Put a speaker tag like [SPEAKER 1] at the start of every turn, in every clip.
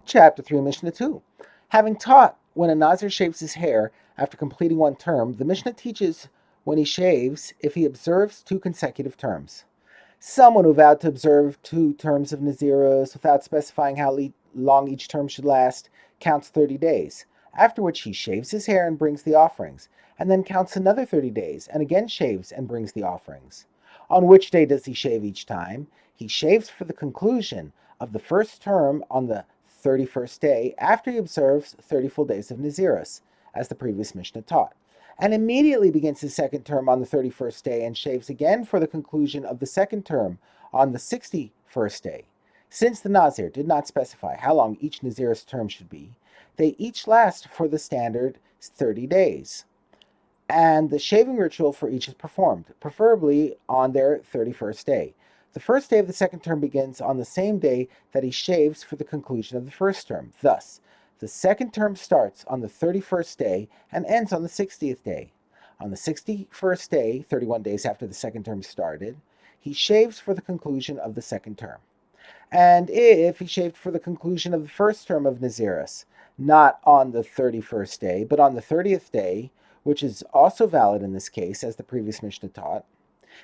[SPEAKER 1] Chapter 3, Mishnah 2. Having taught when a Nazir shaves his hair after completing one term, the Mishnah teaches when he shaves if he observes two consecutive terms. Someone who vowed to observe two terms of Nazirus without specifying how long each term should last counts 30 days, after which he shaves his hair and brings the offerings, and then counts another 30 days and again shaves and brings the offerings. On which day does he shave each time? He shaves for the conclusion of the first term on the 31st day after he observes 30 full days of Nazirus, as the previous Mishnah taught, and immediately begins his second term on the 31st day and shaves again for the conclusion of the second term on the 61st day. Since the Nazir did not specify how long each Nazir's term should be, they each last for the standard 30 days. And the shaving ritual for each is performed, preferably on their 31st day. The first day of the second term begins on the same day that he shaves for the conclusion of the first term. Thus, the second term starts on the 31st day and ends on the 60th day. On the 61st day, 31 days after the second term started, he shaves for the conclusion of the second term. And if he shaved for the conclusion of the first term of Nazirus, not on the 31st day, but on the 30th day, which is also valid in this case, as the previous Mishnah taught,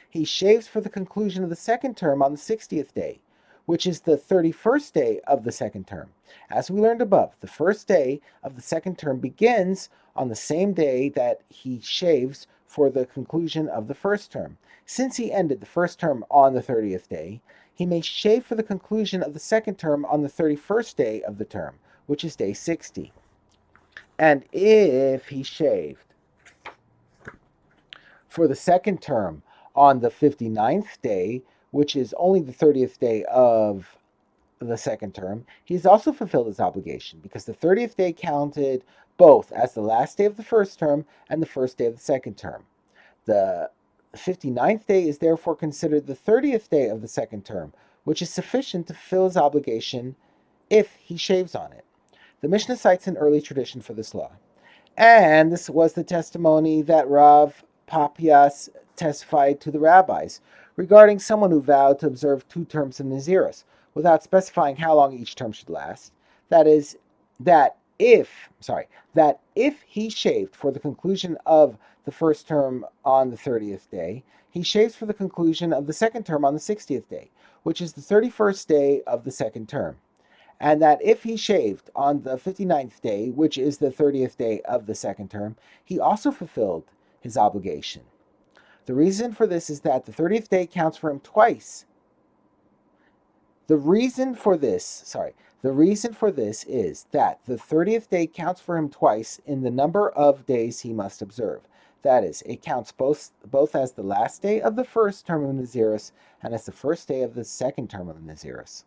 [SPEAKER 1] he shaves for the conclusion of the second term on the 60th day, which is the 31st day of the second term. As we learned above, the first day of the second term begins on the same day that he shaves for the conclusion of the first term. Since he ended the first term on the 30th day, he may shave for the conclusion of the second term on the 31st day of the term, which is day 60. And if he shaved for the second term on the 59th day, which is only the 30th day of the second term, he's also fulfilled his obligation because the 30th day counted both as the last day of the first term and the first day of the second term. The 59th day is therefore considered the 30th day of the second term, which is sufficient to fulfill his obligation if he shaves on it. The Mishnah cites an early tradition for this law. And this was the testimony that Rav Papias testified to the rabbis regarding someone who vowed to observe two terms of Nazirus without specifying how long each term should last. That is, that if he shaved for the conclusion of the first term on the 30th day, he shaves for the conclusion of the second term on the 60th day, which is the 31st day of the second term. And that if he shaved on the 59th day, which is the 30th day of the second term, he also fulfilled his obligation. The reason for this is that the 30th day counts for him twice. The reason for this is that the 30th day counts for him twice in the number of days he must observe. That is, it counts both as the last day of the first term of Nazirus and as the first day of the second term of Nazirus.